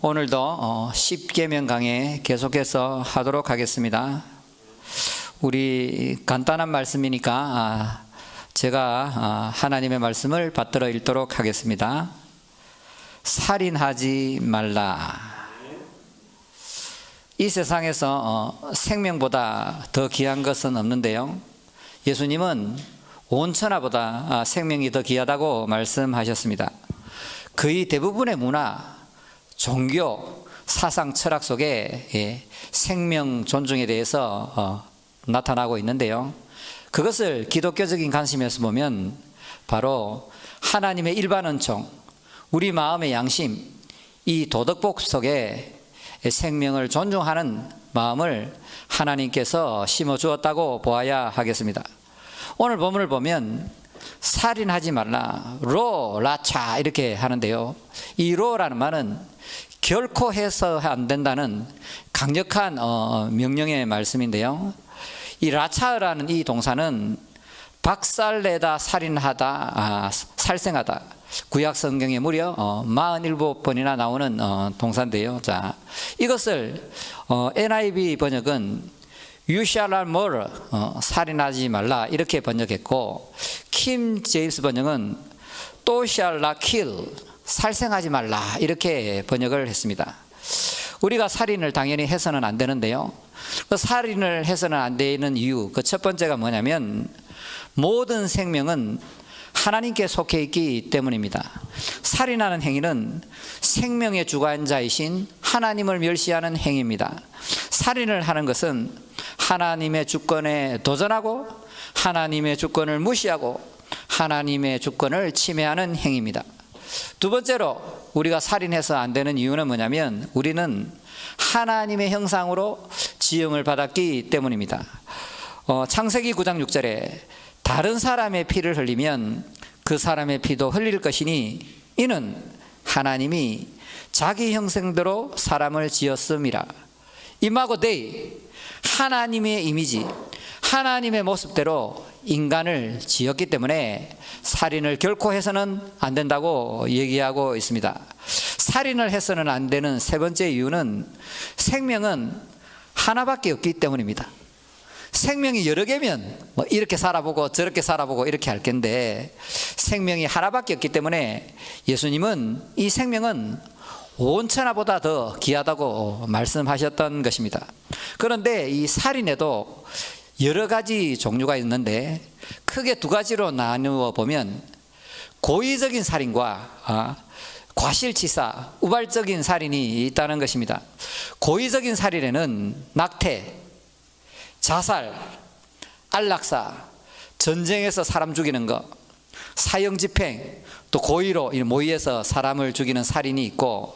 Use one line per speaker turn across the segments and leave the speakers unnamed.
오늘도 십계명 강해 계속해서 하도록 하겠습니다. 우리 간단한 말씀이니까 제가 하나님의 말씀을 받들어 읽도록 하겠습니다. 살인하지 말라. 이 세상에서 생명보다 더 귀한 것은 없는데요, 예수님은 온 천하보다 생명이 더 귀하다고 말씀하셨습니다. 거의 대부분의 문화, 종교, 사상, 철학 속에 생명 존중에 대해서 나타나고 있는데요, 그것을 기독교적인 관심에서 보면 바로 하나님의 일반 은총, 우리 마음의 양심, 이 도덕복 속에 생명을 존중하는 마음을 하나님께서 심어주었다고 보아야 하겠습니다. 오늘 본문을 보면 살인하지 말라, 로, 라차 이렇게 하는데요, 이 로라는 말은 결코 해서 안 된다는 강력한 명령의 말씀인데요, 이 라차라는 이 동사는 박살내다, 살인하다, 살생하다, 구약 성경에 무려 47번이나 나오는 동사인데요. 자, 이것을 NIV 번역은 You shall not murder, 살인하지 말라 이렇게 번역했고, 킴 제임스 번역은 To shall not kill, 살생하지 말라 이렇게 번역을 했습니다. 우리가 살인을 당연히 해서는 안 되는데요, 그 살인을 해서는 안 되는 이유, 그 첫 번째가 뭐냐면 모든 생명은 하나님께 속해 있기 때문입니다. 살인하는 행위는 생명의 주관자이신 하나님을 멸시하는 행위입니다. 살인을 하는 것은 하나님의 주권에 도전하고 하나님의 주권을 무시하고 하나님의 주권을 침해하는 행위입니다. 두 번째로 우리가 살인해서 안 되는 이유는 뭐냐면 우리는 하나님의 형상으로 지음을 받았기 때문입니다. 창세기 9장 6절에 다른 사람의 피를 흘리면 그 사람의 피도 흘릴 것이니 이는 하나님이 자기 형상대로 사람을 지었음이라. 이마고 데이, 하나님의 이미지, 하나님의 모습대로 인간을 지었기 때문에 살인을 결코 해서는 안 된다고 얘기하고 있습니다. 살인을 해서는 안 되는 세 번째 이유는 생명은 하나밖에 없기 때문입니다. 생명이 여러 개면 뭐 이렇게 살아보고 저렇게 살아보고 이렇게 할 텐데 생명이 하나밖에 없기 때문에 예수님은 이 생명은 온 천하보다 더 귀하다고 말씀하셨던 것입니다. 그런데 이 살인에도 여러 가지 종류가 있는데 크게 두 가지로 나누어 보면 고의적인 살인과 과실치사, 우발적인 살인이 있다는 것입니다. 고의적인 살인에는 낙태, 자살, 안락사, 전쟁에서 사람 죽이는 것, 사형집행, 또 고의로 모의해서 사람을 죽이는 살인이 있고,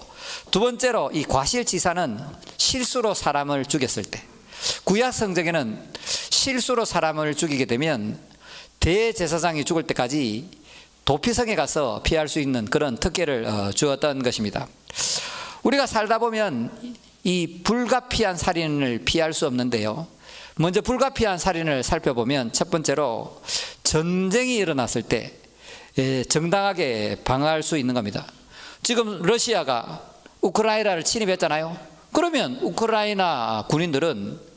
두 번째로 이 과실치사는 실수로 사람을 죽였을 때, 구약 성경에는 실수로 사람을 죽이게 되면 대제사장이 죽을 때까지 도피성에 가서 피할 수 있는 그런 특혜를 주었던 것입니다. 우리가 살다 보면 이 불가피한 살인을 피할 수 없는데요, 먼저 불가피한 살인을 살펴보면 첫 번째로 전쟁이 일어났을 때 정당하게 방어할 수 있는 겁니다. 지금 러시아가 우크라이나를 침입했잖아요. 그러면 우크라이나 군인들은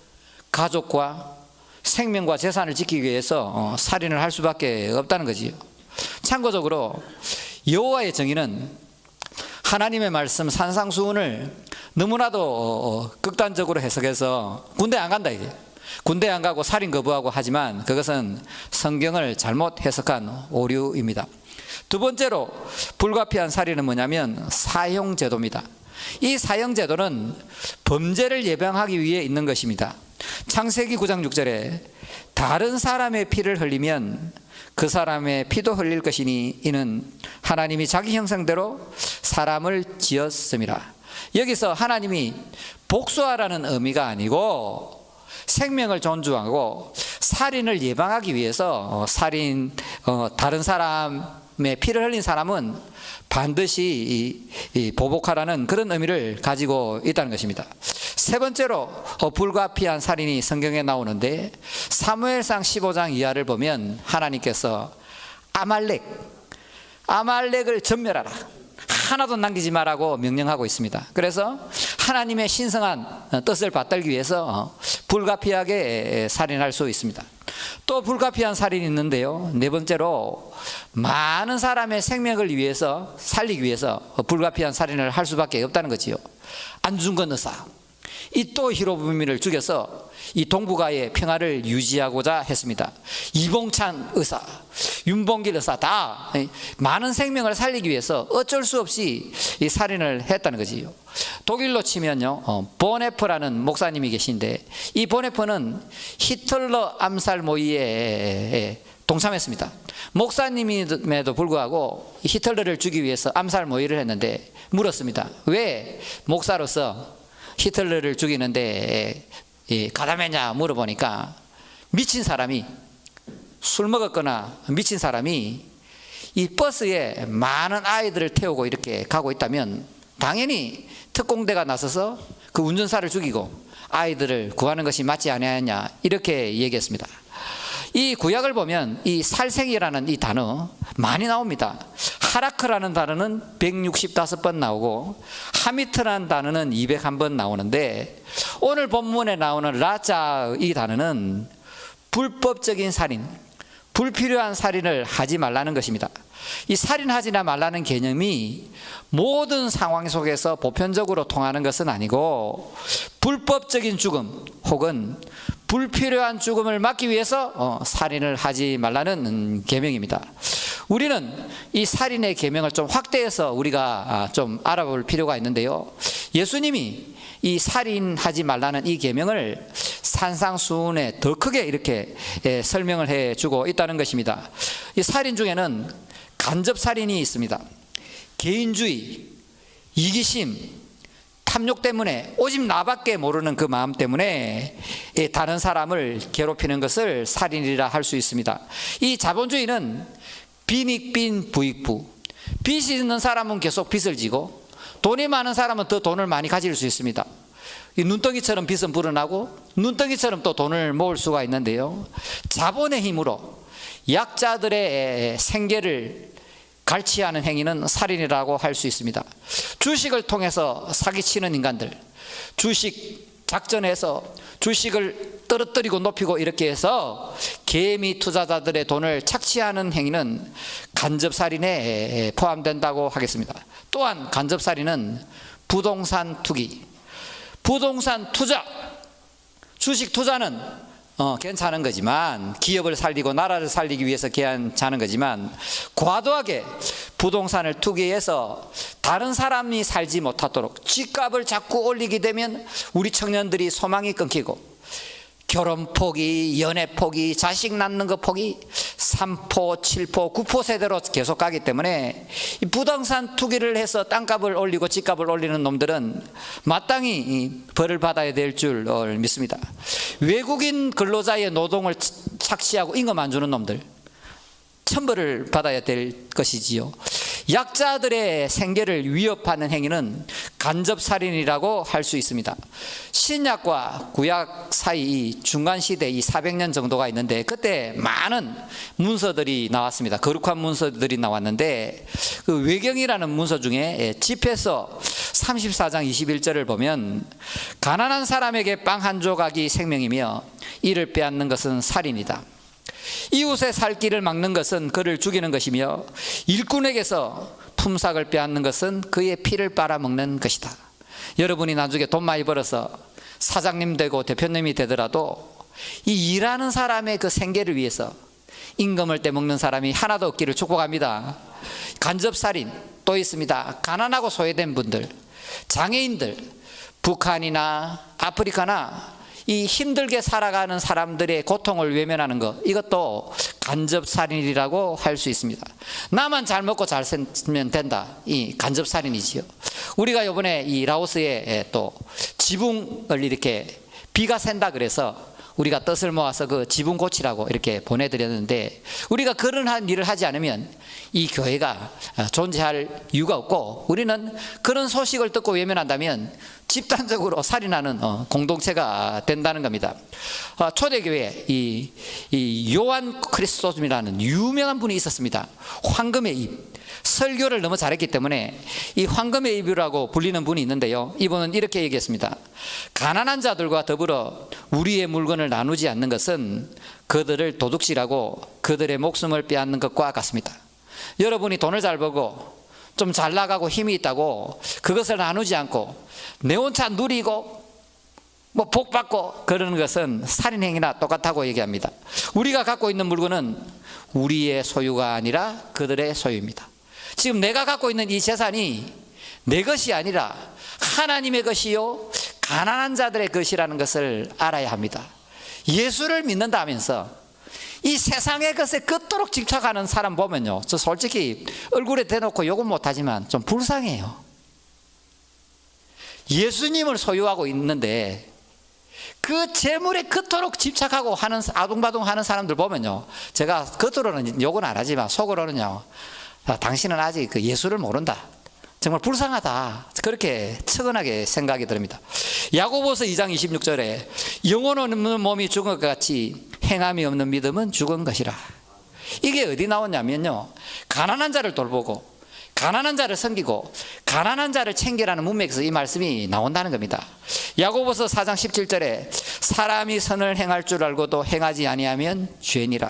가족과 생명과 재산을 지키기 위해서 살인을 할 수밖에 없다는 거지요. 참고적으로 여호와의 정의는 하나님의 말씀 산상수훈을 너무나도 극단적으로 해석해서 군대 안 간다 이게. 군대 안 가고 살인 거부하고 하지만 그것은 성경을 잘못 해석한 오류입니다. 두 번째로 불가피한 살인은 뭐냐면 사형제도입니다. 이 사형제도는 범죄를 예방하기 위해 있는 것입니다. 창세기 9장 6절에 다른 사람의 피를 흘리면 그 사람의 피도 흘릴 것이니 이는 하나님이 자기 형상대로 사람을 지었습니다. 여기서 하나님이 복수하라는 의미가 아니고 생명을 존중하고 살인을 예방하기 위해서 다른 사람의 피를 흘린 사람은 반드시 보복하라는 그런 의미를 가지고 있다는 것입니다. 세 번째로 불가피한 살인이 성경에 나오는데 사무엘상 15장 이하를 보면 하나님께서 아말렉을 전멸하라, 하나도 남기지 말라고 명령하고 있습니다. 그래서 하나님의 신성한 뜻을 받들기 위해서 불가피하게 살인할 수 있습니다. 또 불가피한 살인이 있는데요, 네 번째로 많은 사람의 생명을 위해서 살리기 위해서 불가피한 살인을 할 수밖에 없다는 거지요. 안중근 의사, 이토 히로부미를 죽여서 이 동북아의 평화를 유지하고자 했습니다. 이봉찬 의사, 윤봉길 의사 다 많은 생명을 살리기 위해서 어쩔 수 없이 이 살인을 했다는 거지요. 독일로 치면요, 보네프라는 목사님이 계신데, 이 보네프는 히틀러 암살 모의에 동참했습니다. 목사님임에도 불구하고 히틀러를 죽이기 위해서 암살 모의를 했는데 물었습니다. 왜 목사로서 히틀러를 죽이는데 가담했냐 물어보니까, 미친 사람이, 술 먹었거나 미친 사람이 이 버스에 많은 아이들을 태우고 이렇게 가고 있다면 당연히 특공대가 나서서 그 운전사를 죽이고 아이들을 구하는 것이 맞지 않느냐, 이렇게 얘기했습니다. 이 구약을 보면 이 살생이라는 이 단어 많이 나옵니다. 하라크라는 단어는 165번 나오고 하미트라는 단어는 201번 나오는데, 오늘 본문에 나오는 라자 이 단어는 불법적인 살인, 불필요한 살인을 하지 말라는 것입니다. 이 살인하지나 말라는 개념이 모든 상황 속에서 보편적으로 통하는 것은 아니고, 불법적인 죽음 혹은 불필요한 죽음을 막기 위해서 살인을 하지 말라는 계명입니다. 우리는 이 살인의 계명을 좀 확대해서 우리가 좀 알아볼 필요가 있는데요, 예수님이 이 살인하지 말라는 이 계명을 산상수훈에 더 크게 이렇게 설명을 해주고 있다는 것입니다. 이 살인 중에는 간접살인이 있습니다. 개인주의, 이기심, 탐욕 때문에, 오직 나밖에 모르는 그 마음 때문에 다른 사람을 괴롭히는 것을 살인이라 할 수 있습니다. 이 자본주의는 빈익빈 부익부, 빚이 있는 사람은 계속 빚을 지고 돈이 많은 사람은 더 돈을 많이 가질 수 있습니다. 이 눈덩이처럼 빚은 불어나고 눈덩이처럼 또 돈을 모을 수가 있는데요, 자본의 힘으로 약자들의 생계를 갈취하는 행위는 살인이라고 할 수 있습니다. 주식을 통해서 사기치는 인간들, 주식 작전해서 주식을 떨어뜨리고 높이고 이렇게 해서 개미 투자자들의 돈을 착취하는 행위는 간접살인에 포함된다고 하겠습니다. 또한 간접살인은 부동산 투기, 부동산 투자, 주식 투자는 괜찮은 거지만, 기업을 살리고 나라를 살리기 위해서 괜찮은 거지만, 과도하게 부동산을 투기해서 다른 사람이 살지 못하도록 집값을 자꾸 올리게 되면 우리 청년들이 소망이 끊기고, 결혼 포기, 연애 포기, 자식 낳는 거 포기, 3포, 7포, 9포 세대로 계속 가기 때문에 이 부동산 투기를 해서 땅값을 올리고 집값을 올리는 놈들은 마땅히 벌을 받아야 될 줄 믿습니다. 외국인 근로자의 노동을 착취하고 임금 안 주는 놈들, 천벌을 받아야 될 것이지요. 약자들의 생계를 위협하는 행위는 간접살인이라고 할 수 있습니다. 신약과 구약 사이 중간 시대 이 400년 정도가 있는데, 그때 많은 문서들이 나왔습니다. 거룩한 문서들이 나왔는데, 그 외경이라는 문서 중에 집에서 34장 21절을 보면, 가난한 사람에게 빵 한 조각이 생명이며 이를 빼앗는 것은 살인이다. 이웃의 살 길을 막는 것은 그를 죽이는 것이며 일꾼에게서 품삯을 빼앗는 것은 그의 피를 빨아먹는 것이다. 여러분이 나중에 돈 많이 벌어서 사장님 되고 대표님이 되더라도 이 일하는 사람의 그 생계를 위해서 임금을 떼먹는 사람이 하나도 없기를 축복합니다. 간접살인 또 있습니다. 가난하고 소외된 분들, 장애인들, 북한이나 아프리카나 이 힘들게 살아가는 사람들의 고통을 외면하는 것, 이것도 간접살인이라고 할 수 있습니다. 나만 잘 먹고 잘 살면 된다, 이 간접살인이지요. 우리가 이번에 이 라오스에 또 지붕을 이렇게 비가 샌다 그래서 우리가 뜻을 모아서 그 지붕 고치라고 이렇게 보내드렸는데, 우리가 그런 일을 하지 않으면 이 교회가 존재할 이유가 없고, 우리는 그런 소식을 듣고 외면한다면 집단적으로 살인하는 공동체가 된다는 겁니다. 초대교회에 이 요한 크리스토즘이라는 유명한 분이 있었습니다. 황금의 입, 설교를 너무 잘했기 때문에 이 황금의 입이라고 불리는 분이 있는데요, 이분은 이렇게 얘기했습니다. 가난한 자들과 더불어 우리의 물건을 나누지 않는 것은 그들을 도둑질하고 그들의 목숨을 빼앗는 것과 같습니다. 여러분이 돈을 잘 벌고 좀 잘 나가고 힘이 있다고 그것을 나누지 않고 내 혼자 누리고 뭐 복받고 그러는 것은 살인행위나 똑같다고 얘기합니다. 우리가 갖고 있는 물건은 우리의 소유가 아니라 그들의 소유입니다. 지금 내가 갖고 있는 이 재산이 내 것이 아니라 하나님의 것이요 가난한 자들의 것이라는 것을 알아야 합니다. 예수를 믿는다면서 이 세상의 것에 그토록 집착하는 사람 보면요, 저 솔직히 얼굴에 대놓고 욕은 못하지만 좀 불쌍해요. 예수님을 소유하고 있는데 그 재물에 그토록 집착하고 하는, 아둥바둥하는 사람들 보면요, 제가 겉으로는 욕은 안 하지만 속으로는요, 당신은 아직 그 예수를 모른다, 정말 불쌍하다, 그렇게 측은하게 생각이 듭니다. 야고보서 2장 26절에 영혼 없는 몸이 죽은 것 같이 행함이 없는 믿음은 죽은 것이라. 이게 어디 나오냐면요, 가난한 자를 돌보고 가난한 자를 섬기고 가난한 자를 챙기라는 문맥에서 이 말씀이 나온다는 겁니다. 야고보서 4장 17절에 사람이 선을 행할 줄 알고도 행하지 아니하면 죄니라.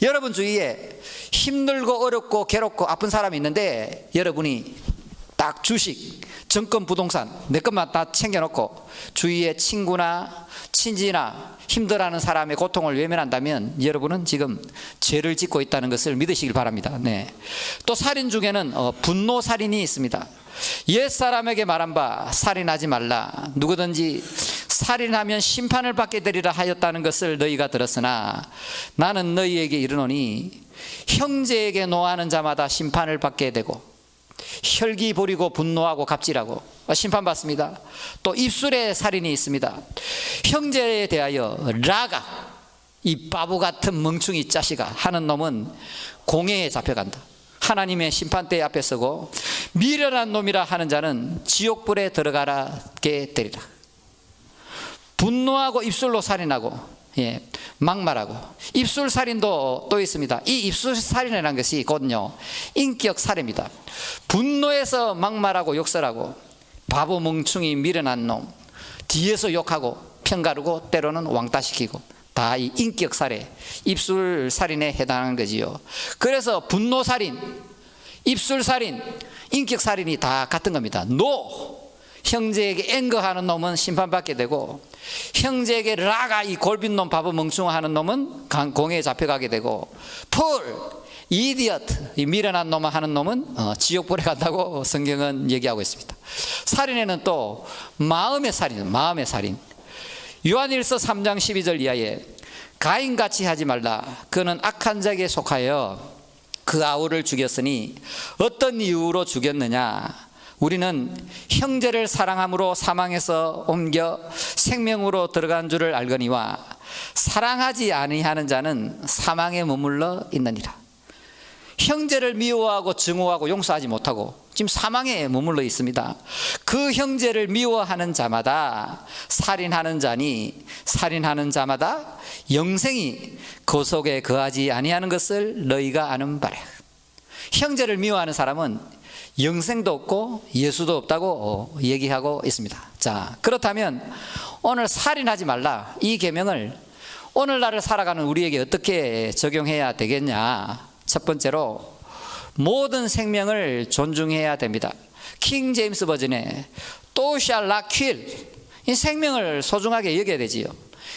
여러분 주위에 힘들고 어렵고 괴롭고 아픈 사람이 있는데 여러분이 딱 주식, 정권, 부동산 내 것만 다 챙겨놓고 주위에 친구나 친지나 힘들어하는 사람의 고통을 외면한다면 여러분은 지금 죄를 짓고 있다는 것을 믿으시길 바랍니다. 네. 또 살인 중에는 분노 살인이 있습니다. 옛사람에게 말한 바 살인하지 말라, 누구든지 살인하면 심판을 받게 되리라 하였다는 것을 너희가 들었으나 나는 너희에게 이르노니 형제에게 노하는 자마다 심판을 받게 되고 혈기 부리고 분노하고 갑질하고 심판받습니다. 또 입술에 살인이 있습니다. 형제에 대하여 라가, 이 바보 같은 멍충이 자식아 하는 놈은 공회에 잡혀간다. 하나님의 심판대 앞에 서고 미련한 놈이라 하는 자는 지옥불에 들어가게 되리라. 분노하고 입술로 살인하고 막말하고 입술 살인도 또 있습니다. 이 입술 살인이라는 것이 곧요 인격 살해입니다. 분노해서 막말하고 욕설하고 바보 멍충이 미련한 놈, 뒤에서 욕하고 편가르고 때로는 왕따시키고 다 이 인격 살해, 입술 살인에 해당하는 거지요. 그래서 분노 살인, 입술 살인, 인격 살인이 다 같은 겁니다. 형제에게 앵거하는 놈은 심판받게 되고 형제에게 라가, 이 골빈놈 바보 멍충하는 놈은 공회에 잡혀가게 되고 이디어트, 이 미련한 놈 하는 놈은 지옥불에 간다고 성경은 얘기하고 있습니다. 살인에는 또 마음의 살인. 요한일서 3장 12절 이하에 가인같이 하지 말라, 그는 악한 자에게 속하여 그 아우를 죽였으니 어떤 이유로 죽였느냐, 우리는 형제를 사랑함으로 사망에서 옮겨 생명으로 들어간 줄을 알거니와 사랑하지 아니하는 자는 사망에 머물러 있느니라. 형제를 미워하고 증오하고 용서하지 못하고 지금 사망에 머물러 있습니다. 그 형제를 미워하는 자마다 살인하는 자니 살인하는 자마다 영생이 그 속에 거하지 아니하는 것을 너희가 아는 바라. 형제를 미워하는 사람은 영생도 없고 예수도 없다고 얘기하고 있습니다. 자, 그렇다면 오늘 살인하지 말라, 이 계명을 오늘날을 살아가는 우리에게 어떻게 적용해야 되겠냐? 첫 번째로 모든 생명을 존중해야 됩니다. 킹 제임스 버전에 thou shalt not kill, 이 생명을 소중하게 여겨야 되지요.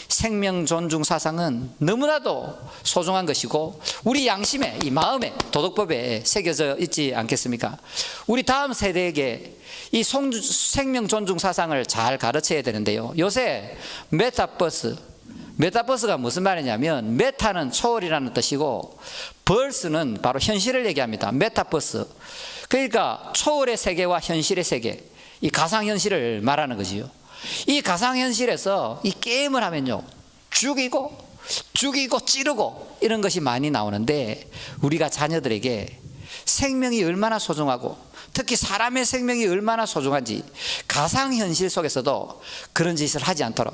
생명 존중 사상은 너무나도 소중한 것이고 우리 양심에, 이 마음에, 도덕법에 새겨져 있지 않겠습니까? 우리 다음 세대에게 이 생명 존중 사상을 잘 가르쳐야 되는데요, 요새 메타버스가 무슨 말이냐면, 메타는 초월이라는 뜻이고 벌스는 바로 현실을 얘기합니다. 메타버스, 그러니까 초월의 세계와 현실의 세계, 이 가상현실을 말하는 거지요. 이 가상현실에서 이 게임을 하면요, 죽이고 찌르고 이런 것이 많이 나오는데 우리가 자녀들에게 생명이 얼마나 소중하고 특히 사람의 생명이 얼마나 소중한지 가상현실 속에서도 그런 짓을 하지 않도록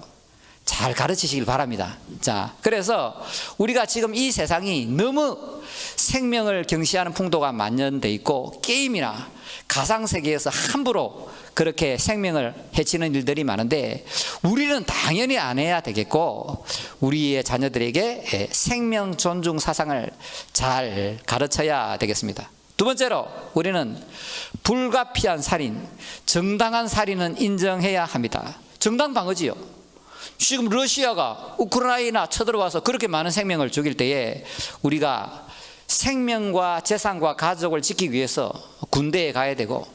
잘 가르치시길 바랍니다. 자, 그래서 우리가 지금 이 세상이 너무 생명을 경시하는 풍토가 만연돼 있고 게임이나 가상세계에서 함부로 그렇게 생명을 해치는 일들이 많은데 우리는 당연히 안 해야 되겠고 우리의 자녀들에게 생명 존중 사상을 잘 가르쳐야 되겠습니다. 두 번째로 우리는 불가피한 살인, 정당한 살인은 인정해야 합니다. 정당 방어지요. 지금 러시아가 우크라이나 쳐들어와서 그렇게 많은 생명을 죽일 때에 우리가 생명과 재산과 가족을 지키기 위해서 군대에 가야 되고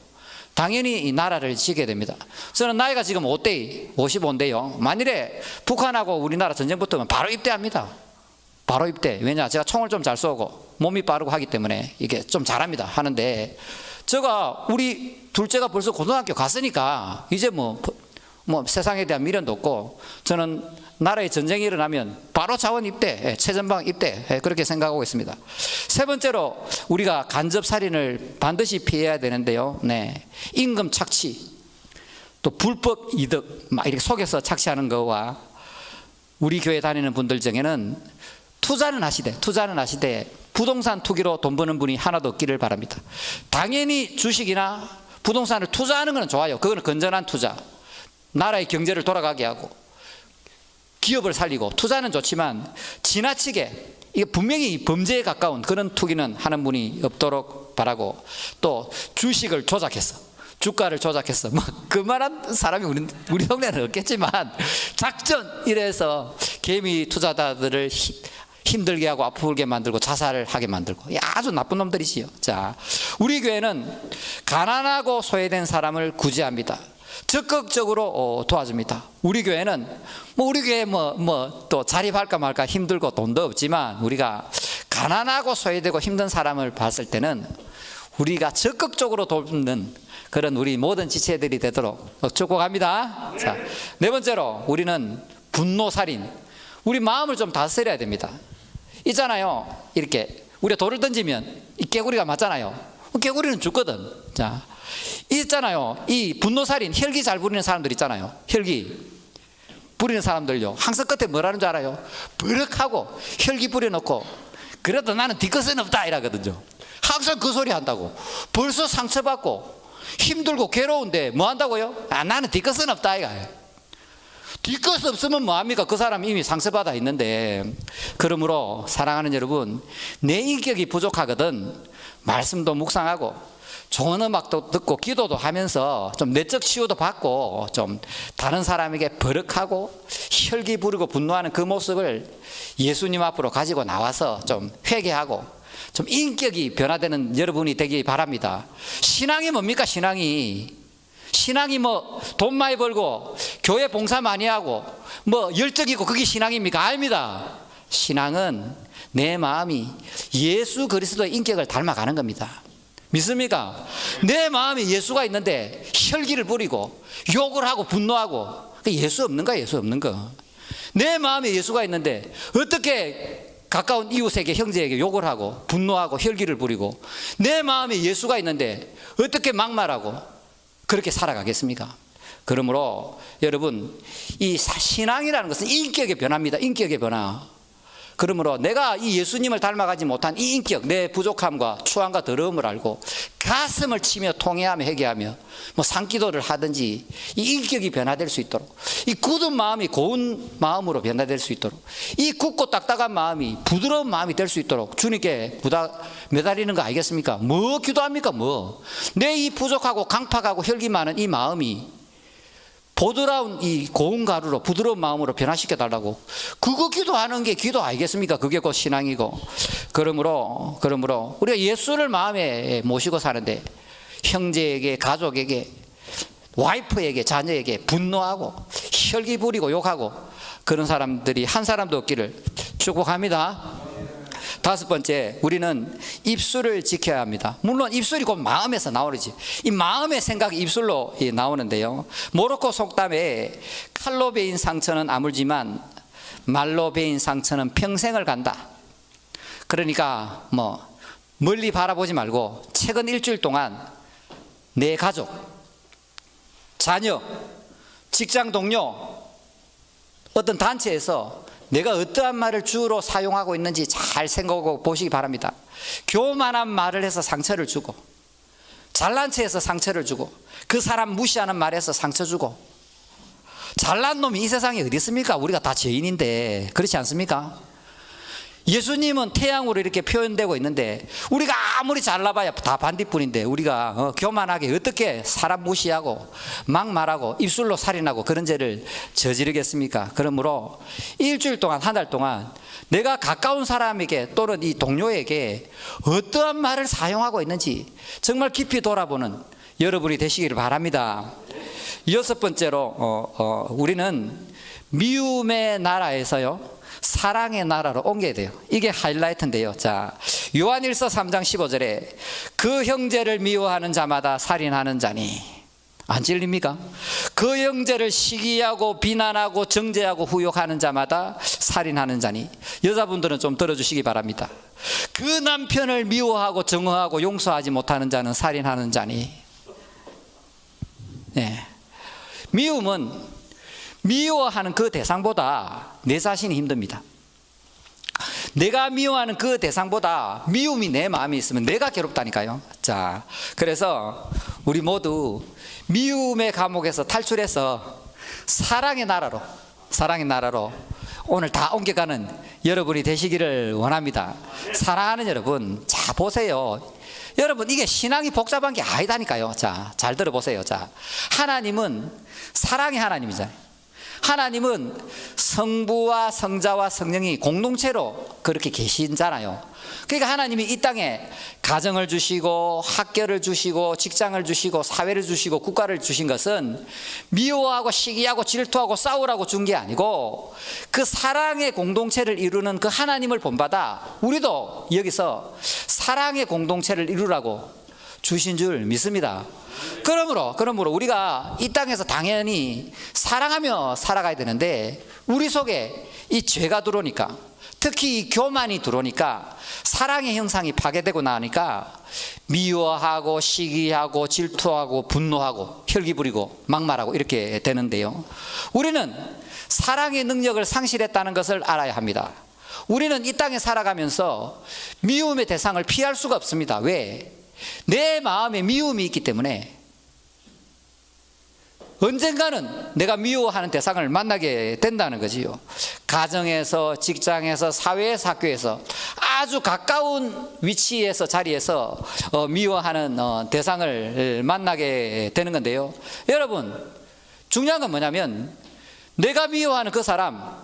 당연히 이 나라를 지켜야 됩니다. 저는 나이가 지금 55인데요. 만일에 북한하고 우리나라 전쟁 붙으면 바로 입대합니다. 바로 입대. 왜냐? 제가 총을 좀 잘 쏘고 몸이 빠르고 하기 때문에 이게 좀 잘합니다. 하는데 제가 우리 둘째가 벌써 고등학교 갔으니까 이제 뭐 세상에 대한 미련도 없고 저는 나라에 전쟁이 일어나면 바로 자원 입대, 최전방 입대 그렇게 생각하고 있습니다. 세 번째로 우리가 간접살인을 반드시 피해야 되는데요. 네, 임금 착취 또 불법 이득 막 이렇게 속여서 착취하는 거와 우리 교회 다니는 분들 중에는 투자는 하시되 부동산 투기로 돈 버는 분이 하나도 없기를 바랍니다. 당연히 주식이나 부동산을 투자하는 건 좋아요. 그거는 건전한 투자, 나라의 경제를 돌아가게 하고 기업을 살리고 투자는 좋지만 지나치게 이게 분명히 범죄에 가까운 그런 투기는 하는 분이 없도록 바라고 또 주식을 조작해서 주가를 조작해서 뭐 그만한 사람이 우리 동네는 없겠지만 작전 이래서 개미 투자자들을 힘들게 하고 아프게 만들고 자살을 하게 만들고 아주 나쁜 놈들이지요. 자, 우리 교회는 가난하고 소외된 사람을 구제합니다. 적극적으로 도와줍니다. 우리 교회는 우리 교회 또 자립할까 말까 힘들고 돈도 없지만 우리가 가난하고 소외되고 힘든 사람을 봤을 때는 우리가 적극적으로 돕는 그런 우리 모든 지체들이 되도록 축복합니다. 자, 네 번째로 우리는 분노살인, 우리 마음을 좀 다스려야 됩니다. 있잖아요, 이렇게 우리가 돌을 던지면 이 개구리가 맞잖아요. 개구리는 죽거든. 자, 있잖아요, 이 분노살인, 혈기 잘 부리는 사람들 있잖아요. 혈기 부리는 사람들요, 항상 끝에 뭐라는 줄 알아요? 버럭하고 혈기 부려놓고 그래도 나는 뒤끝은 없다 이러거든요. 항상 그 소리 한다고. 벌써 상처받고 힘들고 괴로운데 뭐 한다고요? 나는 뒤끝은 없다 이거. 뒤끝 없으면 뭐합니까? 그 사람 이미 상처받아 있는데. 그러므로 사랑하는 여러분, 내 인격이 부족하거든 말씀도 묵상하고 좋은 음악도 듣고 기도도 하면서 좀 내적 치유도 받고 좀 다른 사람에게 버럭하고 혈기 부리고 분노하는 그 모습을 예수님 앞으로 가지고 나와서 좀 회개하고 좀 인격이 변화되는 여러분이 되기 바랍니다. 신앙이 뭡니까? 신앙이 뭐 돈 많이 벌고 교회 봉사 많이 하고 뭐 열정이고 그게 신앙입니까? 아닙니다. 신앙은 내 마음이 예수 그리스도의 인격을 닮아가는 겁니다. 믿습니까? 내 마음에 예수가 있는데 혈기를 부리고 욕을 하고 분노하고 예수 없는 거야. 예수 없는 거. 내 마음에 예수가 있는데 어떻게 가까운 이웃에게 형제에게 욕을 하고 분노하고 혈기를 부리고 내 마음에 예수가 있는데 어떻게 막말하고 그렇게 살아가겠습니까? 그러므로 여러분, 이 신앙이라는 것은 인격의 변화입니다. 인격의 변화. 그러므로 내가 이 예수님을 닮아가지 못한 이 인격, 내 부족함과 추함과 더러움을 알고 가슴을 치며 통회하며 회개하며 뭐 산기도를 하든지 이 인격이 변화될 수 있도록, 이 굳은 마음이 고운 마음으로 변화될 수 있도록, 이 굳고 딱딱한 마음이 부드러운 마음이 될 수 있도록 주님께 매달리는 거 아니겠습니까? 뭐 기도합니까? 내 이 부족하고 강팍하고 혈기 많은 이 마음이 보드라운 이 고운 가루로 부드러운 마음으로 변화시켜 달라고, 그거 기도하는 게 기도 아니겠습니까? 그게 곧 신앙이고. 그러므로 우리가 예수를 마음에 모시고 사는데 형제에게, 가족에게, 와이프에게, 자녀에게 분노하고 혈기 부리고 욕하고 그런 사람들이 한 사람도 없기를 축복합니다. 다섯 번째, 우리는 입술을 지켜야 합니다. 물론 입술이 곧 마음에서 나오지. 이 마음의 생각이 입술로 나오는데요. 모로코 속담에 칼로 베인 상처는 아물지만 말로 베인 상처는 평생을 간다. 그러니까 멀리 바라보지 말고 최근 일주일 동안 내 가족, 자녀, 직장 동료, 어떤 단체에서 내가 어떠한 말을 주로 사용하고 있는지 잘 생각하고 보시기 바랍니다. 교만한 말을 해서 상처를 주고, 잘난 체해서 상처를 주고, 그 사람 무시하는 말에서 상처 주고, 잘난 놈이 이 세상에 어디 있습니까? 우리가 다 죄인인데. 그렇지 않습니까? 예수님은 태양으로 이렇게 표현되고 있는데 우리가 아무리 잘나봐야 다 반딧불인데 우리가 교만하게 어떻게 사람 무시하고 막 말하고 입술로 살인하고 그런 죄를 저지르겠습니까? 그러므로 일주일 동안, 한 달 동안 내가 가까운 사람에게 또는 이 동료에게 어떠한 말을 사용하고 있는지 정말 깊이 돌아보는 여러분이 되시기를 바랍니다. 여섯 번째로 우리는 미움의 나라에서요 사랑의 나라로 옮겨야 돼요. 이게 하이라이트인데요. 자, 요한일서 3장 15절에 그 형제를 미워하는 자마다 살인하는 자니. 안 찔립니까? 그 형제를 시기하고 비난하고 정죄하고 후욕하는 자마다 살인하는 자니. 여자분들은 좀 들어주시기 바랍니다. 그 남편을 미워하고 정죄하고 용서하지 못하는 자는 살인하는 자니. 네. 미움은 미워하는 그 대상보다 내 자신이 힘듭니다. 내가 미워하는 그 대상보다 미움이 내 마음에 있으면 내가 괴롭다니까요. 자, 그래서 우리 모두 미움의 감옥에서 탈출해서 사랑의 나라로 오늘 다 옮겨가는 여러분이 되시기를 원합니다. 사랑하는 여러분, 자 보세요. 여러분, 이게 신앙이 복잡한 게 아니다니까요. 자, 잘 들어보세요. 자, 하나님은 사랑의 하나님이잖아요. 하나님은 성부와 성자와 성령이 공동체로 그렇게 계시잖아요. 그러니까 하나님이 이 땅에 가정을 주시고 학교를 주시고 직장을 주시고 사회를 주시고 국가를 주신 것은 미워하고 시기하고 질투하고 싸우라고 준 게 아니고 그 사랑의 공동체를 이루는 그 하나님을 본받아 우리도 여기서 사랑의 공동체를 이루라고 주신 줄 믿습니다. 그러므로 우리가 이 땅에서 당연히 사랑하며 살아가야 되는데 우리 속에 이 죄가 들어오니까, 특히 이 교만이 들어오니까 사랑의 형상이 파괴되고 나니까 미워하고 시기하고 질투하고 분노하고 혈기 부리고 막말하고 이렇게 되는데요, 우리는 사랑의 능력을 상실했다는 것을 알아야 합니다. 우리는 이 땅에 살아가면서 미움의 대상을 피할 수가 없습니다. 왜? 내 마음에 미움이 있기 때문에 언젠가는 내가 미워하는 대상을 만나게 된다는 거지요. 가정에서, 직장에서, 사회에서, 학교에서 아주 가까운 위치에서, 자리에서 미워하는 대상을 만나게 되는 건데요, 여러분, 중요한 건 뭐냐면 내가 미워하는 그 사람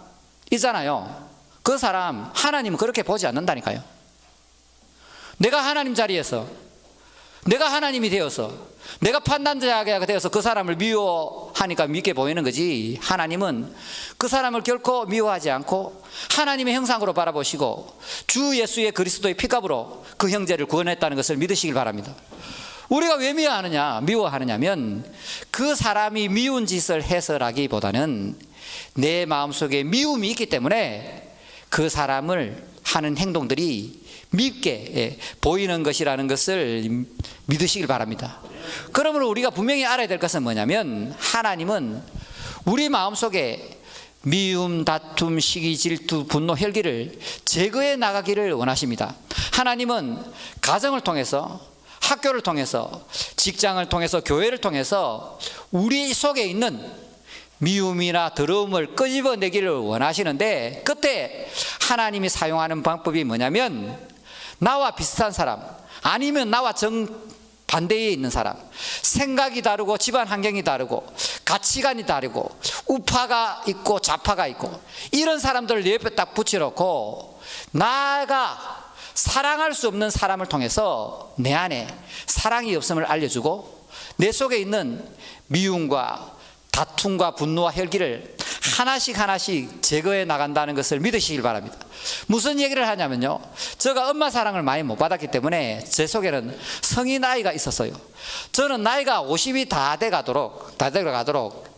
있잖아요. 그 사람 하나님은 그렇게 보지 않는다니까요. 내가 하나님 자리에서, 내가 하나님이 되어서, 내가 판단자가 되어서 그 사람을 미워하니까 믿게 보이는 거지, 하나님은 그 사람을 결코 미워하지 않고 하나님의 형상으로 바라보시고 주 예수의 그리스도의 피값으로 그 형제를 구원했다는 것을 믿으시길 바랍니다. 우리가 왜 미워하느냐면 그 사람이 미운 짓을 해서라기보다는 내 마음속에 미움이 있기 때문에 그 사람을 하는 행동들이 밉게 보이는 것이라는 것을 믿으시길 바랍니다. 그러므로 우리가 분명히 알아야 될 것은 뭐냐면 하나님은 우리 마음속에 미움, 다툼, 시기, 질투, 분노, 혈기를 제거해 나가기를 원하십니다. 하나님은 가정을 통해서, 학교를 통해서, 직장을 통해서, 교회를 통해서 우리 속에 있는 미움이나 더러움을 끄집어내기를 원하시는데, 그때 하나님이 사용하는 방법이 뭐냐면 나와 비슷한 사람, 아니면 나와 정반대에 있는 사람, 생각이 다르고 집안 환경이 다르고 가치관이 다르고 우파가 있고 좌파가 있고 이런 사람들을 내 옆에 딱 붙여놓고 나가 사랑할 수 없는 사람을 통해서 내 안에 사랑이 없음을 알려주고 내 속에 있는 미움과 다툼과 분노와 혈기를 하나씩 제거해 나간다는 것을 믿으시길 바랍니다. 무슨 얘기를 하냐면요, 제가 엄마 사랑을 많이 못 받았기 때문에 제 속에는 성인 아이가 있었어요. 저는 나이가 50이 다 돼가도록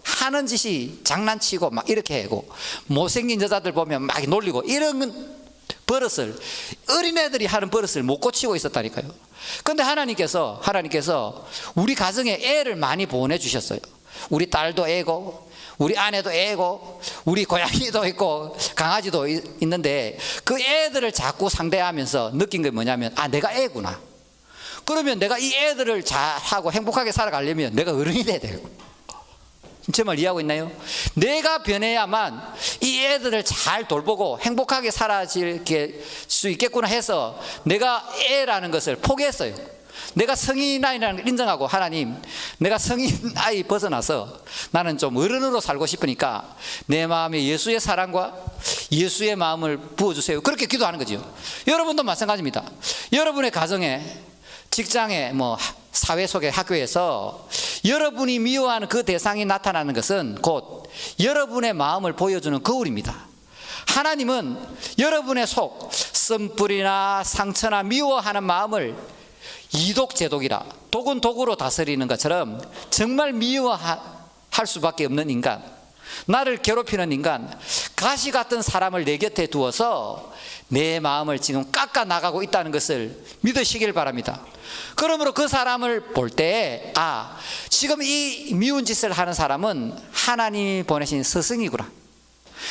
하는 짓이 장난치고 막 이렇게 하고 못생긴 여자들 보면 막 놀리고 이런 버릇을, 어린애들이 하는 버릇을 못 고치고 있었다니까요. 그런데 하나님께서 우리 가정에 애를 많이 보내주셨어요. 우리 딸도 애고, 우리 아내도 애고, 우리 고양이도 있고 강아지도 있는데, 그 애들을 자꾸 상대하면서 느낀 게 뭐냐면, 아, 내가 애구나. 그러면 내가 이 애들을 잘하고 행복하게 살아가려면 내가 어른이 돼야 되고. 제 말 이해하고 있나요? 내가 변해야만 이 애들을 잘 돌보고 행복하게 살아질 수 있겠구나 해서 내가 애라는 것을 포기했어요. 내가 성인 아이라는 걸 인정하고, 하나님, 내가 성인 아이 벗어나서 나는 좀 어른으로 살고 싶으니까 내 마음에 예수의 사랑과 예수의 마음을 부어주세요. 그렇게 기도하는 거죠. 여러분도 마찬가지입니다. 여러분의 가정에, 직장에, 사회 속의 학교에서 여러분이 미워하는 그 대상이 나타나는 것은 곧 여러분의 마음을 보여주는 거울입니다. 하나님은 여러분의 속, 쓴뿌리나 상처나 미워하는 마음을 이독제독이라, 독은 독으로 다스리는 것처럼 정말 미워할 수밖에 없는 인간, 나를 괴롭히는 인간, 가시 같은 사람을 내 곁에 두어서 내 마음을 지금 깎아 나가고 있다는 것을 믿으시길 바랍니다. 그러므로 그 사람을 볼 때, 아, 지금 이 미운 짓을 하는 사람은 하나님이 보내신 스승이구나,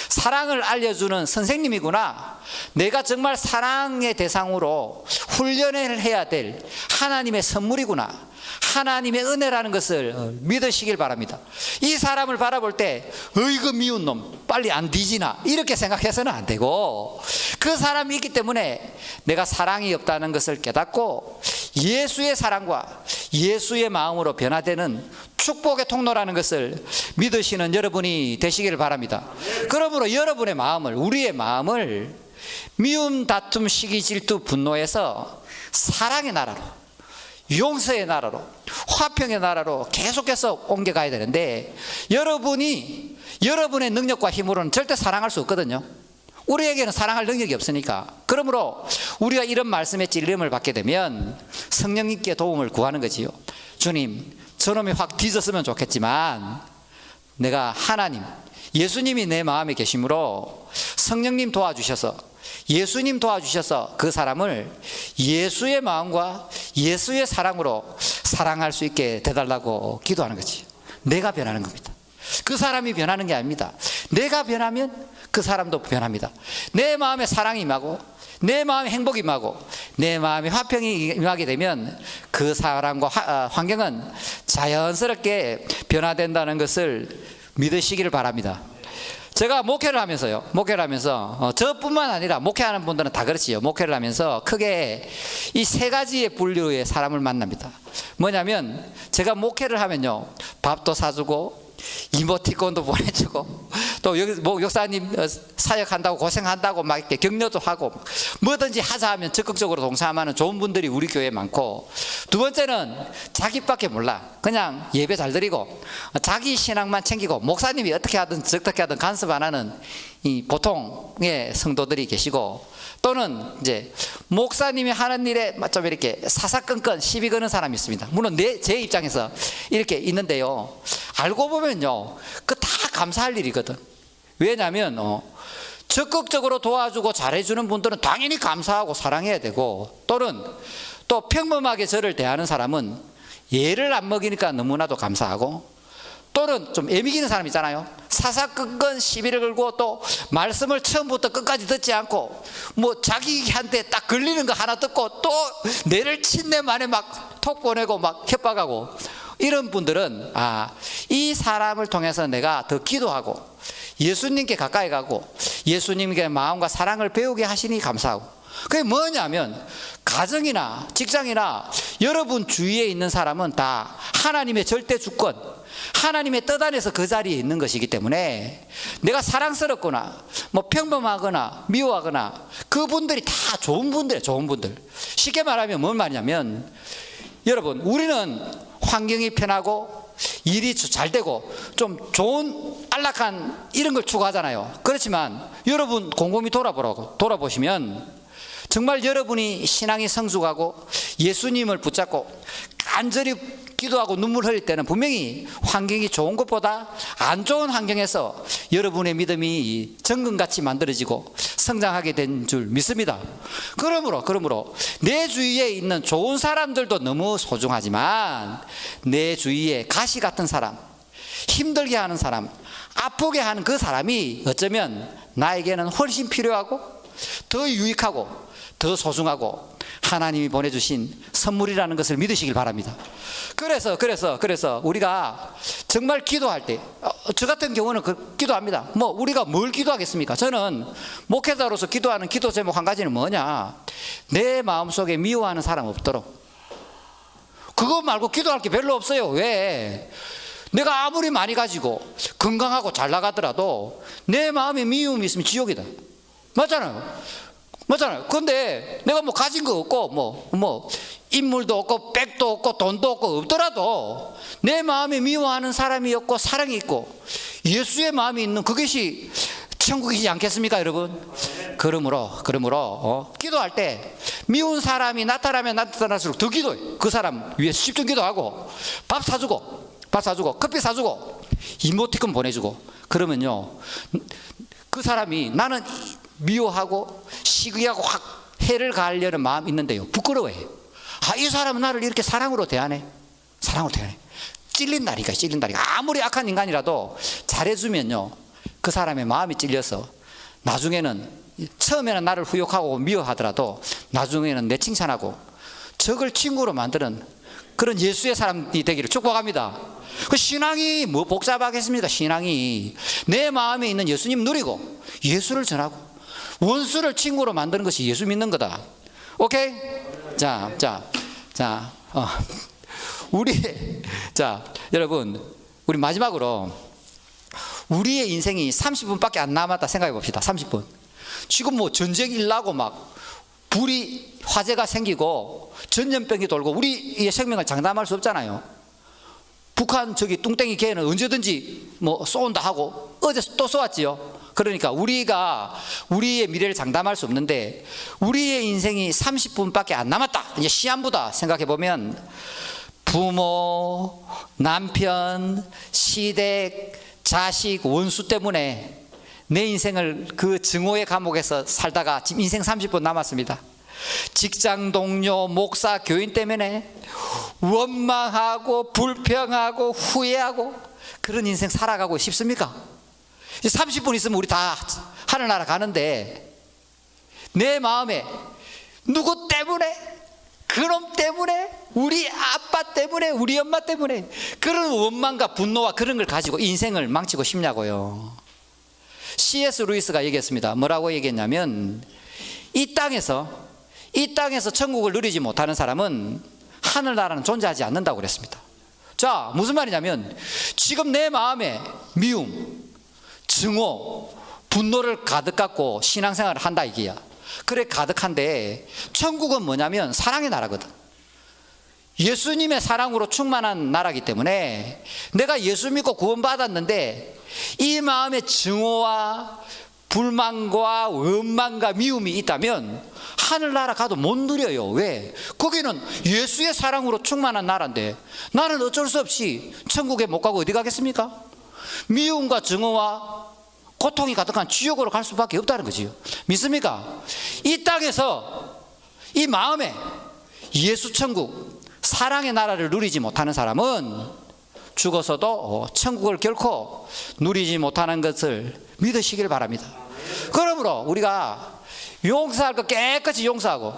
사랑을 알려주는 선생님이구나, 내가 정말 사랑의 대상으로 훈련을 해야 될 하나님의 선물이구나, 하나님의 은혜라는 것을 믿으시길 바랍니다. 이 사람을 바라볼 때, 어이구 미운 놈 빨리 안 뒤지나, 이렇게 생각해서는 안 되고, 그 사람이 있기 때문에 내가 사랑이 없다는 것을 깨닫고 예수의 사랑과 예수의 마음으로 변화되는 축복의 통로라는 것을 믿으시는 여러분이 되시길 바랍니다. 그러므로 여러분의 마음을, 우리의 마음을 미움, 다툼, 시기, 질투, 분노에서 사랑의 나라로, 용서의 나라로, 화평의 나라로 계속해서 옮겨가야 되는데, 여러분의 능력과 힘으로는 절대 사랑할 수 없거든요. 우리에게는 사랑할 능력이 없으니까. 그러므로 우리가 이런 말씀의 찔림을 받게 되면 성령님께 도움을 구하는 거지요. 주님, 저놈이 확 뒤졌으면 좋겠지만 내가 하나님, 예수님이 내 마음에 계심으로 성령님 도와주셔서, 예수님 도와주셔서 그 사람을 예수의 마음과 예수의 사랑으로 사랑할 수 있게 되달라고 기도하는 거지. 내가 변하는 겁니다. 그 사람이 변하는 게 아닙니다. 내가 변하면 그 사람도 변합니다. 내 마음에 사랑이 임하고, 내 마음에 행복이 임하고, 내 마음에 화평이 임하게 되면 그 사람과 환경은 자연스럽게 변화된다는 것을 믿으시기를 바랍니다. 제가 목회를 하면서 저뿐만 아니라 목회하는 분들은 다 그렇지요. 목회를 하면서 크게 이 세 가지의 분류의 사람을 만납니다. 뭐냐면, 제가 목회를 하면요, 밥도 사주고 이모티콘도 보내주고, 또 여기 목사님 사역한다고 고생한다고 막 이렇게 격려도 하고, 뭐든지 하자 하면 적극적으로 동참하는 좋은 분들이 우리 교회에 많고, 두 번째는 자기밖에 몰라, 그냥 예배 잘 드리고 자기 신앙만 챙기고 목사님이 어떻게 하든 저렇게 하든 간섭 안 하는 이 보통의 성도들이 계시고, 또는 이제 목사님이 하는 일에 좀 이렇게 사사건건 시비 거는 사람이 있습니다. 물론 제 입장에서 이렇게 있는데요, 알고 보면요, 그 다 감사할 일이거든. 왜냐하면 적극적으로 도와주고 잘해주는 분들은 당연히 감사하고 사랑해야 되고, 또는 또 평범하게 저를 대하는 사람은 예를 안 먹이니까 너무나도 감사하고, 또는 좀 애미기는 사람 있잖아요. 사사건건 시비를 걸고 또 말씀을 처음부터 끝까지 듣지 않고 자기한테 딱 걸리는 거 하나 듣고 또 내를 친내 만에 막 톡 보내고 막 협박하고, 이런 분들은 이 사람을 통해서 내가 더 기도하고 예수님께 가까이 가고 예수님께 마음과 사랑을 배우게 하시니 감사하고, 그게 뭐냐면, 가정이나 직장이나 여러분 주위에 있는 사람은 다 하나님의 절대 주권, 하나님의 뜻 안에서 그 자리에 있는 것이기 때문에 내가 사랑스럽거나 평범하거나 미워하거나 그분들이 다 좋은 분들이에요. 좋은 분들. 쉽게 말하면 뭔 말이냐면, 여러분, 우리는 환경이 편하고 일이 잘 되고 좀 좋은 안락한 이런 걸 추구하잖아요. 그렇지만 여러분 곰곰이 돌아보시면 정말 여러분이 신앙이 성숙하고 예수님을 붙잡고 간절히 기도하고 눈물 흘릴 때는 분명히 환경이 좋은 것보다 안 좋은 환경에서 여러분의 믿음이 정금같이 만들어지고 성장하게 된 줄 믿습니다. 그러므로 내 주위에 있는 좋은 사람들도 너무 소중하지만 내 주위에 가시 같은 사람, 힘들게 하는 사람, 아프게 하는 그 사람이 어쩌면 나에게는 훨씬 필요하고 더 유익하고 더 소중하고 하나님이 보내주신 선물이라는 것을 믿으시길 바랍니다. 그래서 우리가 정말 기도할 때, 저 같은 경우는 기도합니다. 우리가 뭘 기도하겠습니까? 저는 목회자로서 기도하는 기도 제목 한 가지는 뭐냐, 내 마음속에 미워하는 사람 없도록. 그거 말고 기도할 게 별로 없어요. 왜? 내가 아무리 많이 가지고 건강하고 잘 나가더라도 내 마음에 미움이 있으면 지옥이다. 맞잖아요. 근데 내가 가진 거 없고 인물도 없고 백도 없고 돈도 없고 없더라도 내 마음에 미워하는 사람이 없고 사랑이 있고 예수의 마음이 있는 그것이 천국이지 않겠습니까, 여러분? 그러므로 기도할 때 미운 사람이 나타나면 나타날수록 더 기도해. 그 사람 위해서 집중 기도하고 밥 사주고 커피 사주고 이모티콘 보내주고. 그러면요, 그 사람이 나는 미워하고 시기하고 확 해를 가하려는 마음이 있는데요, 부끄러워해. 이 사람은 나를 이렇게 사랑으로 대하네. 찔린다니까. 아무리 악한 인간이라도 잘해주면요, 그 사람의 마음이 찔려서 나중에는, 처음에는 나를 후욕하고 미워하더라도 나중에는 내 칭찬하고 적을 친구로 만드는 그런 예수의 사람이 되기를 축복합니다. 그 신앙이 뭐 복잡하겠습니까? 신앙이 내 마음에 있는 예수님 누리고 예수를 전하고 원수를 친구로 만드는 것이 예수 믿는 거다. 오케이? 여러분, 우리 마지막으로 우리의 인생이 30분밖에 안 남았다 생각해 봅시다. 30분. 지금 전쟁이 일나고 불이 화재가 생기고 전염병이 돌고 우리의 생명을 장담할 수 없잖아요. 북한 뚱땡이 개는 언제든지 쏜다 하고 어제 또 쏘았지요. 그러니까 우리가 우리의 미래를 장담할 수 없는데 우리의 인생이 30분밖에 안 남았다, 이제 시한부다 생각해 보면 부모, 남편, 시댁, 자식, 원수 때문에 내 인생을 그 증오의 감옥에서 살다가 지금 인생 30분 남았습니다. 직장 동료, 목사, 교인 때문에 원망하고 불평하고 후회하고 그런 인생 살아가고 싶습니까? 30분 있으면 우리 다 하늘나라 가는데 내 마음에 누구 때문에, 그놈 때문에, 우리 아빠 때문에, 우리 엄마 때문에 그런 원망과 분노와 그런 걸 가지고 인생을 망치고 싶냐고요. C.S. 루이스가 얘기했습니다. 뭐라고 얘기했냐면 이 땅에서 천국을 누리지 못하는 사람은 하늘나라는 존재하지 않는다고 그랬습니다. 자, 무슨 말이냐면 지금 내 마음에 미움, 증오, 분노를 가득 갖고 신앙생활을 한다 이게야. 그래 가득한데 천국은 뭐냐면 사랑의 나라거든. 예수님의 사랑으로 충만한 나라이기 때문에 내가 예수 믿고 구원받았는데 이 마음에 증오와 불만과 원망과 미움이 있다면 하늘나라 가도 못 누려요. 왜? 거기는 예수의 사랑으로 충만한 나라인데 나는 어쩔 수 없이 천국에 못 가고 어디 가겠습니까? 미움과 증오와 고통이 가득한 지옥으로 갈 수밖에 없다는 거지요. 믿습니까? 이 땅에서 이 마음에 예수 천국, 사랑의 나라를 누리지 못하는 사람은 죽어서도 천국을 결코 누리지 못하는 것을 믿으시길 바랍니다. 그러므로 우리가 용서할 것 깨끗이 용서하고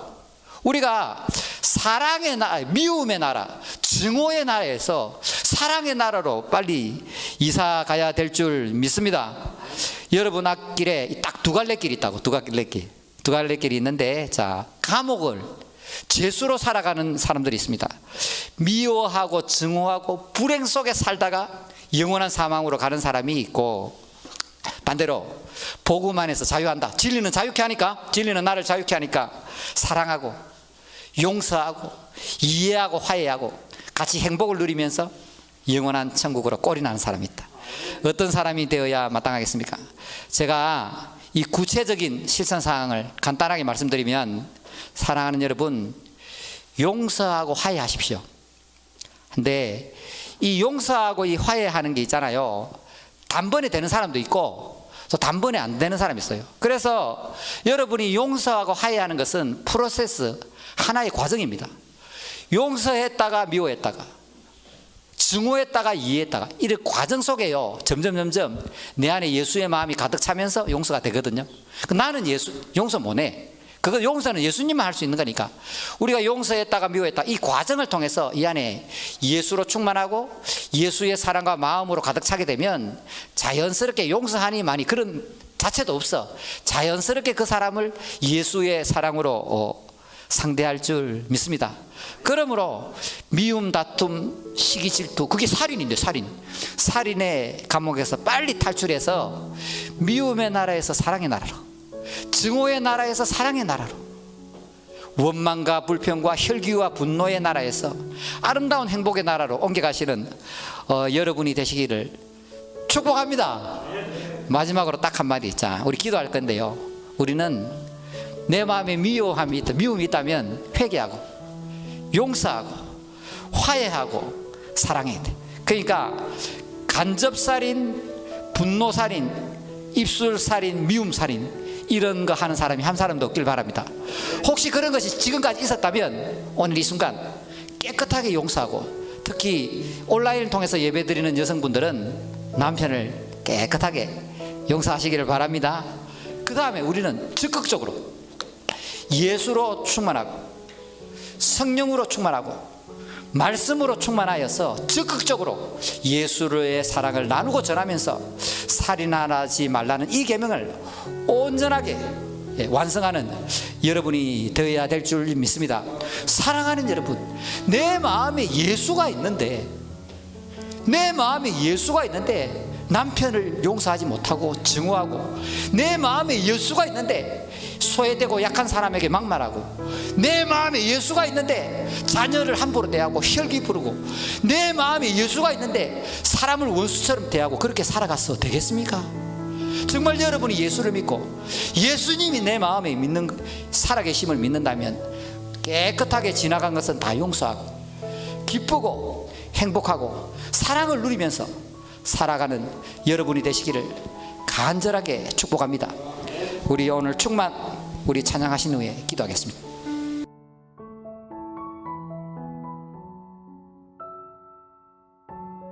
우리가 사랑의 나라, 미움의 나라, 증오의 나라에서 사랑의 나라로 빨리 이사 가야 될 줄 믿습니다. 여러분 앞길에 딱 두 갈래 길이 있다고. 두 갈래 길이 있는데, 자, 감옥을 죄수로 살아가는 사람들이 있습니다. 미워하고 증오하고 불행 속에 살다가 영원한 사망으로 가는 사람이 있고, 반대로 복음 안에서 자유한다. 진리는 자유케 하니까, 진리는 나를 자유케 하니까 사랑하고 용서하고 이해하고 화해하고 같이 행복을 누리면서 영원한 천국으로 꼴이 나는 사람이 있다. 어떤 사람이 되어야 마땅하겠습니까? 제가 이 구체적인 실천 사항을 간단하게 말씀드리면, 사랑하는 여러분, 용서하고 화해하십시오. 근데 이 용서하고 이 화해하는 게 있잖아요. 단번에 되는 사람도 있고 또 단번에 안 되는 사람이 있어요. 그래서 여러분이 용서하고 화해하는 것은 프로세스, 하나의 과정입니다. 용서했다가 미워했다가, 증오했다가 이해했다가, 이 과정 속에요, 점점 내 안에 예수의 마음이 가득 차면서 용서가 되거든요. 나는 용서 못해. 그거 용서는 예수님만 할 수 있는 거니까, 우리가 용서했다가 미워했다, 이 과정을 통해서 이 안에 예수로 충만하고 예수의 사랑과 마음으로 가득 차게 되면 자연스럽게 용서하니만이 그런 자체도 없어. 자연스럽게 그 사람을 예수의 사랑으로 상대할 줄 믿습니다. 그러므로 미움, 다툼, 시기, 질투, 그게 살인인데, 살인의 감옥에서 빨리 탈출해서 미움의 나라에서 사랑의 나라로, 증오의 나라에서 사랑의 나라로, 원망과 불평과 혈기와 분노의 나라에서 아름다운 행복의 나라로 옮겨가시는 여러분이 되시기를 축복합니다. 마지막으로 딱 한마디. 자, 우리 기도할 건데요, 우리는 내 마음에 미움이 있다면 회개하고 용서하고 화해하고 사랑해야 돼. 그러니까 간접살인, 분노살인, 입술살인, 미움살인, 이런 거 하는 사람이 한 사람도 없길 바랍니다. 혹시 그런 것이 지금까지 있었다면 오늘 이 순간 깨끗하게 용서하고, 특히 온라인을 통해서 예배드리는 여성분들은 남편을 깨끗하게 용서하시기를 바랍니다. 그 다음에 우리는 적극적으로 예수로 충만하고 성령으로 충만하고 말씀으로 충만하여서 적극적으로 예수의 사랑을 나누고 전하면서 살인하지 말라는 이 계명을 온전하게 완성하는 여러분이 되어야 될 줄 믿습니다. 사랑하는 여러분, 내 마음에 예수가 있는데 남편을 용서하지 못하고 증오하고, 내 마음에 예수가 있는데 소외되고 약한 사람에게 막말하고, 내 마음에 예수가 있는데 자녀를 함부로 대하고 혈기 부르고, 내 마음에 예수가 있는데 사람을 원수처럼 대하고, 그렇게 살아가서 되겠습니까? 정말 여러분이 예수를 믿고 예수님이 내 마음에 살아계심을 믿는다면 깨끗하게 지나간 것은 다 용서하고 기쁘고 행복하고 사랑을 누리면서 살아가는 여러분이 되시기를 간절하게 축복합니다. 우리 오늘 우리 찬양하신 후에 기도하겠습니다.